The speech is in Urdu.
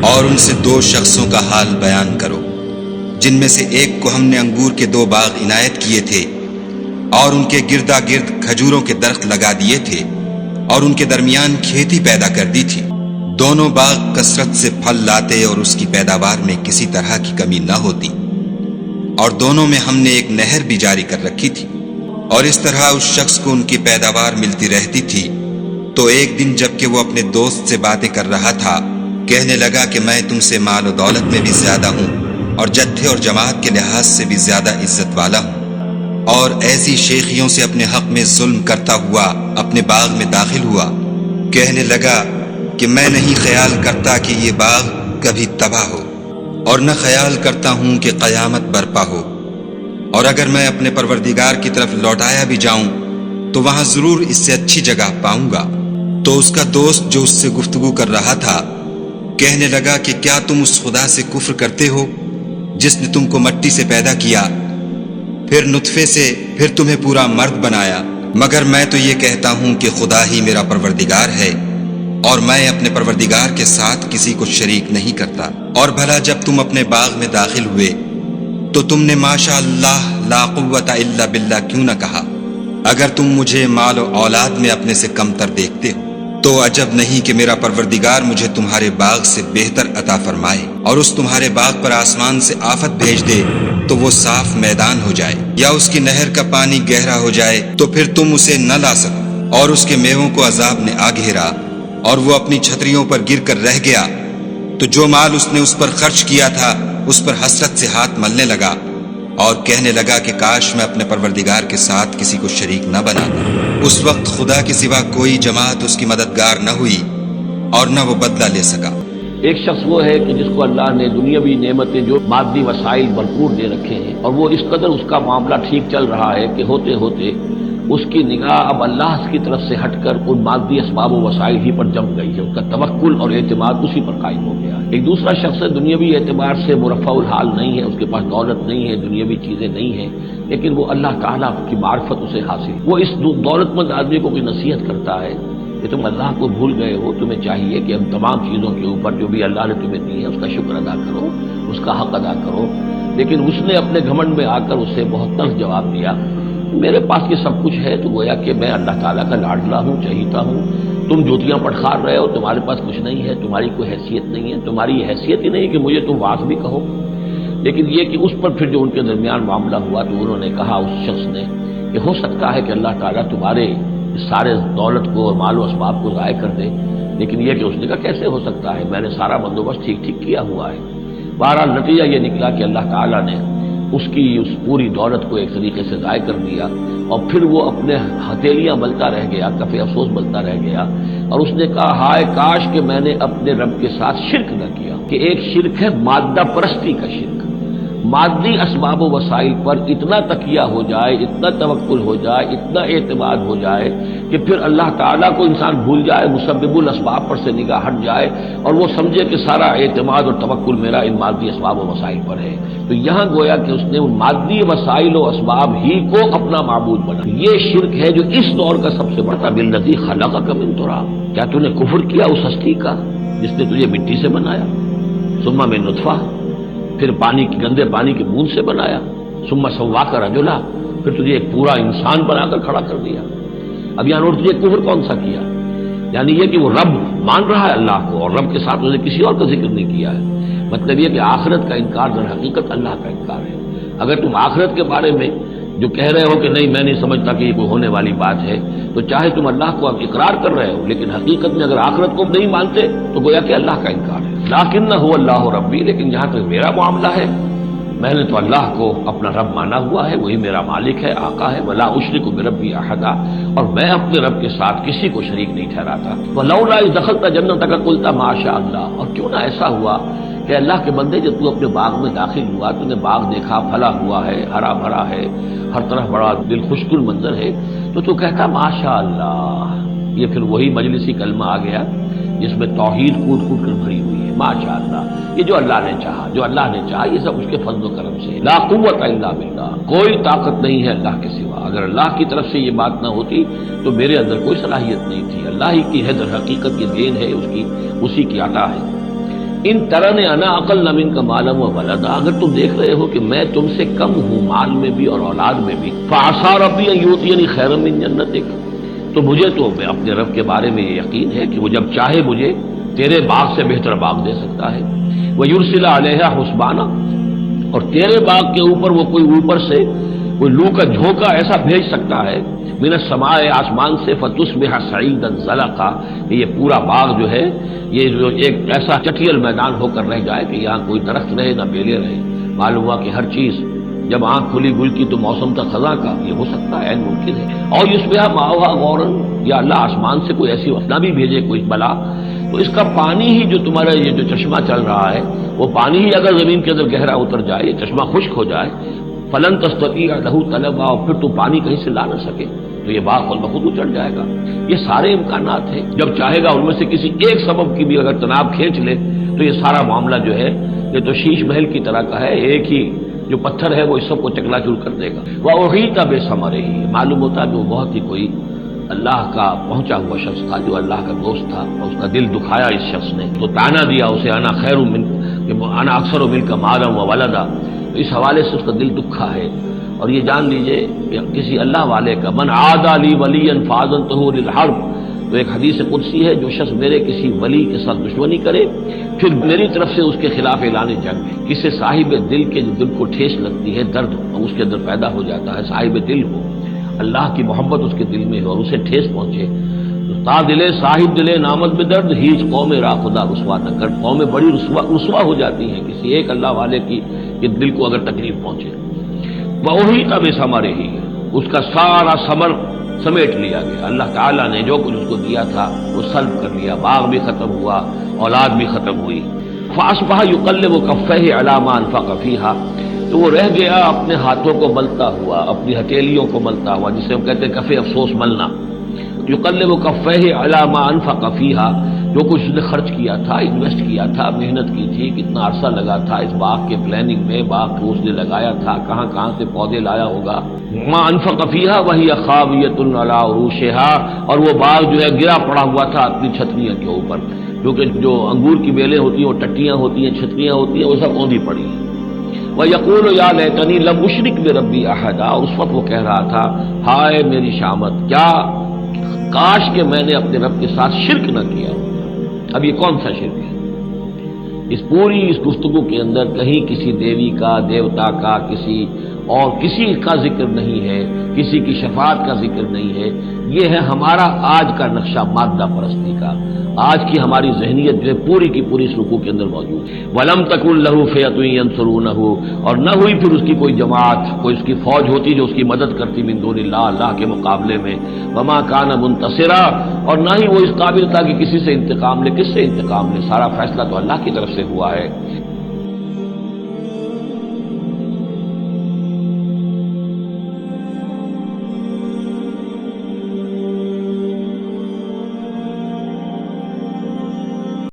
اور ان سے 2 شخصوں کا حال بیان کرو جن میں سے ایک کو ہم نے انگور کے 2 باغ عنایت کیے تھے اور ان کے گردا گرد کھجوروں کے درخت لگا دیے تھے اور ان کے درمیان کھیتی پیدا کر دی تھی۔ دونوں باغ کثرت سے پھل لاتے اور اس کی پیداوار میں کسی طرح کی کمی نہ ہوتی، اور دونوں میں ہم نے ایک نہر بھی جاری کر رکھی تھی، اور اس طرح اس شخص کو ان کی پیداوار ملتی رہتی تھی۔ تو ایک دن جب کہ وہ اپنے دوست سے باتیں کر رہا تھا، کہنے لگا کہ میں تم سے مال و دولت میں بھی زیادہ ہوں اور جتھے اور جماعت کے لحاظ سے بھی زیادہ عزت والا ہوں، اور ایسی شیخیوں سے اپنے حق میں ظلم کرتا ہوا اپنے باغ میں داخل ہوا۔ کہنے لگا کہ میں نہیں خیال کرتا کہ یہ باغ کبھی تباہ ہو، اور نہ خیال کرتا ہوں کہ قیامت برپا ہو، اور اگر میں اپنے پروردگار کی طرف لوٹایا بھی جاؤں تو وہاں ضرور اس سے اچھی جگہ پاؤں گا۔ تو اس کا دوست جو اس سے گفتگو کر رہا تھا کہنے لگا کہ کیا تم اس خدا سے کفر کرتے ہو جس نے تم کو مٹی سے پیدا کیا، پھر نطفے سے، پھر تمہیں پورا مرد بنایا؟ مگر میں تو یہ کہتا ہوں کہ خدا ہی میرا پروردگار ہے، اور میں اپنے پروردگار کے ساتھ کسی کو شریک نہیں کرتا۔ اور بھلا جب تم اپنے باغ میں داخل ہوئے تو تم نے ماشاء اللہ لا قوت الا باللہ کیوں نہ کہا؟ اگر تم مجھے مال و اولاد میں اپنے سے کم تر دیکھتے ہو تو عجب نہیں کہ میرا پروردگار مجھے تمہارے باغ سے بہتر عطا فرمائے، اور اس تمہارے باغ پر آسمان سے آفت بھیج دے تو وہ صاف میدان ہو جائے، یا اس کی نہر کا پانی گہرا ہو جائے تو پھر تم اسے نہ لا سکو، اور اس کے میووں کو عذاب نے آ گھیرا اور وہ اپنی چھتریوں پر گر کر رہ گیا، تو جو مال اس نے اس پر خرچ کیا تھا اس پر حسرت سے ہاتھ ملنے لگا اور کہنے لگا کہ کاش میں اپنے پروردگار کے ساتھ کسی کو شریک نہ بناتا۔ اس وقت خدا کے سوا کوئی جماعت اس کی مددگار نہ ہوئی اور نہ وہ بدلہ لے سکا۔ ایک شخص وہ ہے کہ جس کو اللہ نے دنیاوی نعمتیں جو مادی وسائل بھرپور دے رکھے ہیں، اور وہ اس قدر اس کا معاملہ ٹھیک چل رہا ہے کہ ہوتے ہوتے اس کی نگاہ اب اللہ کی طرف سے ہٹ کر ان مادی اسباب و وسائل ہی پر جم گئی ہے، اس کا توکل اور اعتماد اسی پر قائم ہو گیا ہے۔ ایک دوسرا شخص دنیاوی اعتبار سے مرفع الحال نہیں ہے، اس کے پاس دولت نہیں ہے، دنیاوی چیزیں نہیں ہیں، لیکن وہ اللہ تعالیٰ کی معرفت اسے حاصل، وہ اس دولت مند آدمی کو کوئی نصیحت کرتا ہے کہ تم اللہ کو بھول گئے ہو، تمہیں چاہیے کہ ان تمام چیزوں کے اوپر جو بھی اللہ نے تمہیں دی ہے اس کا شکر ادا کرو، اس کا حق ادا کرو۔ لیکن اس نے اپنے گھمنڈ میں آ کر اسے بہت تلخ جواب دیا، میرے پاس یہ سب کچھ ہے، تو گویا کہ میں اللہ تعالیٰ کا لاڈلا ہوں، چہیتا ہوں، تم جوتیاں پٹخار رہے ہو، تمہارے پاس کچھ نہیں ہے، تمہاری کوئی حیثیت نہیں ہے، تمہاری یہ حیثیت ہی نہیں کہ مجھے تم واعظ بھی کہو۔ لیکن یہ کہ اس پر پھر جو ان کے درمیان معاملہ ہوا تو انہوں نے کہا اس شخص نے کہ ہو سکتا ہے کہ اللہ تعالیٰ تمہارے سارے دولت کو اور مال و اسباب کو ضائع کر دے، لیکن یہ کہ اس نے کہا کیسے ہو سکتا ہے، میں نے سارا بندوبست ٹھیک کیا ہوا ہے۔ بہرحال نتیجہ یہ نکلا کہ اللہ تعالیٰ نے اس کی اس پوری دولت کو ایک طریقے سے ضائع کر دیا، اور پھر وہ اپنے ہتھیلیاں ملتا رہ گیا، کفِ افسوس ملتا رہ گیا، اور اس نے کہا ہائے کاش کہ میں نے اپنے رب کے ساتھ شرک نہ کیا۔ کہ ایک شرک ہے مادہ پرستی کا شرک، مادی اسباب و وسائل پر اتنا تکیہ ہو جائے، اتنا توکل ہو جائے، اتنا اعتماد ہو جائے کہ پھر اللہ تعالیٰ کو انسان بھول جائے، مسبب الاسباب پر سے نگاہ ہٹ جائے اور وہ سمجھے کہ سارا اعتماد اور توکل میرا ان مادی اسباب و وسائل پر ہے۔ تو یہاں گویا کہ اس نے ان مادی وسائل و اسباب ہی کو اپنا معبود بنا۔ یہ شرک ہے جو اس دور کا سب سے بڑا بالذی خلقک من تراب۔ کیا تو نے کفر کیا اس ہستی کا جس نے تجھے مٹی سے بنایا، ثم من نطفہ، پھر پانی کی گندے پانی کی بوند سے بنایا، ثم سواک رجلا، پھر تجھے ایک پورا انسان بنا کر کھڑا کر دیا۔ اب یہاں اور تجھے کفر کون سا کیا؟ یعنی یہ کہ وہ رب مان رہا ہے اللہ کو، اور رب کے ساتھ اسے کسی اور کا ذکر نہیں کیا ہے۔ مطلب یہ کہ آخرت کا انکار در حقیقت اللہ کا انکار ہے۔ اگر تم آخرت کے بارے میں جو کہہ رہے ہو کہ نہیں میں نہیں سمجھتا کہ یہ کوئی ہونے والی بات ہے، تو چاہے تم اللہ کو اب اقرار کر رہے ہو لیکن حقیقت میں اگر آخرت کو نہیں مانتے تو گویا کہ اللہ کا انکار ہے۔ لیکن هو اللہ ربی، لیکن جہاں تک میرا معاملہ ہے میں نے تو اللہ کو اپنا رب مانا ہوا ہے، وہی میرا مالک ہے، آقا ہے، ولا اشرک بربی احدا، اور میں اپنے رب کے ساتھ کسی کو شریک نہیں ٹھہراتا۔ ولولا اذ دخلت جنتک قلت ما شاء اللہ، اور کیوں نہ ایسا ہوا کہ اللہ کے بندے جب تو اپنے باغ میں داخل ہوا، تو نے باغ دیکھا پھلا ہوا ہے، ہرا بھرا ہے، ہر طرف بڑا دل خوشگل منظر ہے، تو کہتا ماشاء اللہ۔ یہ پھر وہی مجلسی کلمہ آ گیا جس میں توحید کود کود کر بھری ہوئی ہے، ماشاء اللہ۔ یہ جو اللہ نے چاہا، جو اللہ نے چاہا، یہ سب اس کے فضل و کرم سے۔ لا قوت الا باللہ، کوئی طاقت نہیں ہے اللہ کے سوا۔ اگر اللہ کی طرف سے یہ بات نہ ہوتی تو میرے اندر کوئی صلاحیت نہیں تھی، اللہ ہی کی ہے، در حقیقت یہ دین ہے اس کی، اسی کی عطا ہے۔ ان ترن انا اقل من کا مالا و ولدا، اگر تم دیکھ رہے ہو کہ میں تم سے کم ہوں مال میں بھی اور اولاد میں بھی، فعسى ربی ان یؤتینی خیرا من جنتک، تو مجھے تو اپنے رب کے بارے میں یہ یقین ہے کہ وہ جب چاہے مجھے تیرے باغ سے بہتر باغ دے سکتا ہے، وَيُرْسِلَ عَلَيْهَا حُسْبَانًا، اور تیرے باغ کے اوپر وہ کوئی اوپر سے کوئی لو کا جھونکا ایسا بھیج سکتا ہے من السماء، آسمان سے، فَتُصْبِحَ صَعِيدًا زَلَقًا، کہ یہ پورا باغ جو ہے یہ جو ایک ایسا چٹیل میدان ہو کر رہ جائے کہ یہاں کوئی درخت رہے نہ بیلے رہے، معلوم ہوا کہ ہر چیز جب آنکھ کھلی گل کی تو موسم تھا خزاں کا، یہ ہو سکتا ہے، ممکن ہے۔ اور یُصْبِحَ مَاؤُهَا غَوْرًا، یا اللہ آسمان سے کوئی ایسی وسنا بھی بھیجے کوئی بلا، تو اس کا پانی ہی جو تمہارا یہ جو چشمہ چل رہا ہے وہ پانی ہی اگر زمین کے اندر گہرا اتر جائے، یہ چشمہ خشک ہو جائے، فلن تستطيع له طلبا، اور پھر تو پانی کہیں سے لا نہ سکے، تو یہ باغ خود بخود اچڑ جائے گا۔ یہ سارے امکانات ہیں، جب چاہے گا ان میں سے کسی ایک سبب کی بھی اگر تناب کھینچ لے تو یہ سارا معاملہ جو ہے یہ تو شیش محل کی طرح کا ہے، ایک ہی جو پتھر ہے وہ اس سب کو چکنا چور کر دے گا۔ وَأُحِيطَ بِثَمَرِهِ، معلوم ہوتا ہے کہ وہ بہت ہی کوئی اللہ کا پہنچا ہوا شخص تھا، جو اللہ کا دوست تھا، اور اس کا دل دکھایا اس شخص نے، تو تانا دیا اسے انا خیر من، کہ انا اکثر منک مالا و ولدا، تو اس حوالے سے اس کا دل دکھا ہے۔ اور یہ جان لیجئے کہ کسی اللہ والے کا من عادى لي وليا فاذنته للحرب، تو ایک حدیث قدسی ہے، جو شخص میرے کسی ولی کے ساتھ دشمنی کرے پھر میری طرف سے اس کے خلاف اعلان جنگ، کسی صاحب دل کے جو دل کو ٹھیس لگتی ہے، درد اس کے اندر پیدا ہو جاتا ہے، صاحب دل ہو، اللہ کی محبت اس کے دل میں ہو اور اسے ٹھیس پہنچے، تو تا دلے صاحب دلے نامت میں درد، ہیچ قوم را خدا رسوا نہ کر، قومیں بڑی رسوا ہو جاتی ہیں کسی ایک اللہ والے کی کہ دل کو اگر تکلیف پہنچے۔ وَأُحِيطَ بِثَمَرِهِ، اس کا سارا ثمر سمیٹ لیا گیا، اللہ تعالیٰ نے جو کچھ اس کو دیا تھا وہ سلب کر لیا، باغ بھی ختم ہوا، اولاد بھی ختم ہوئی۔ فَأَصْبَحَ يُقَلِّبُ كَفَّيْهِ عَلَى مَا أَنفَقَ فِيهَا، تو وہ رہ گیا اپنے ہاتھوں کو ملتا ہوا، اپنی ہتھیلیوں کو ملتا ہوا، جسے ہم کہتے ہیں کفِ افسوس ملنا۔ یقلب کفیہ علی ما انفق فیہا، جو کچھ اس نے خرچ کیا تھا، انویسٹ کیا تھا، محنت کی تھی، کتنا عرصہ لگا تھا اس باغ کے پلاننگ میں، باغ کو اس نے لگایا تھا، کہاں کہاں سے پودے لایا ہوگا، ما انفق فیہا وہی خاویۃ علی عروشہا، اور وہ باغ جو ہے گرا پڑا ہوا تھا اپنی چھتریاں کے اوپر، کیونکہ جو انگور کی بیلیں ہوتی ہیں وہ ٹٹیاں ہوتی ہیں، چھتریاں ہوتی ہیں، وہ سب اوندھی پڑی ہیں۔ وَيَقُولُ يَا لَيْتَنِي لَمْ أُشْرِكْ بِرَبِّي أَحَدًا، اور اس وقت وہ کہہ رہا تھا ہائے میری شامت، کیا کاش کہ میں نے اپنے رب کے ساتھ شرک نہ کیا۔ اب یہ کون سا شرک ہے؟ اس پوری اس گفتگو کے اندر کہیں کسی دیوی کا، دیوتا کا، کسی اور کسی کا ذکر نہیں ہے، کسی کی شفاعت کا ذکر نہیں ہے، یہ ہے ہمارا آج کا نقشہ مادہ پرستی کا، آج کی ہماری ذہنیت جو ہے پوری کی پوری اس رکوع کے اندر موجود ہے۔ وَلَمْ تَكُنْ لَهُ فِئَةٌ يَنْصُرُونَهُ، اور نہ ہوئی پھر اس کی کوئی جماعت، کوئی اس کی فوج ہوتی جو اس کی مدد کرتی من دون اللہ، اللہ کے مقابلے میں۔ وَمَا كَانَ مُنْتَصِرًا، اور نہ ہی وہ اس قابل تھا کہ کسی سے انتقام لے، کس سے انتقام لے، سارا فیصلہ تو اللہ کی طرف سے ہوا ہے۔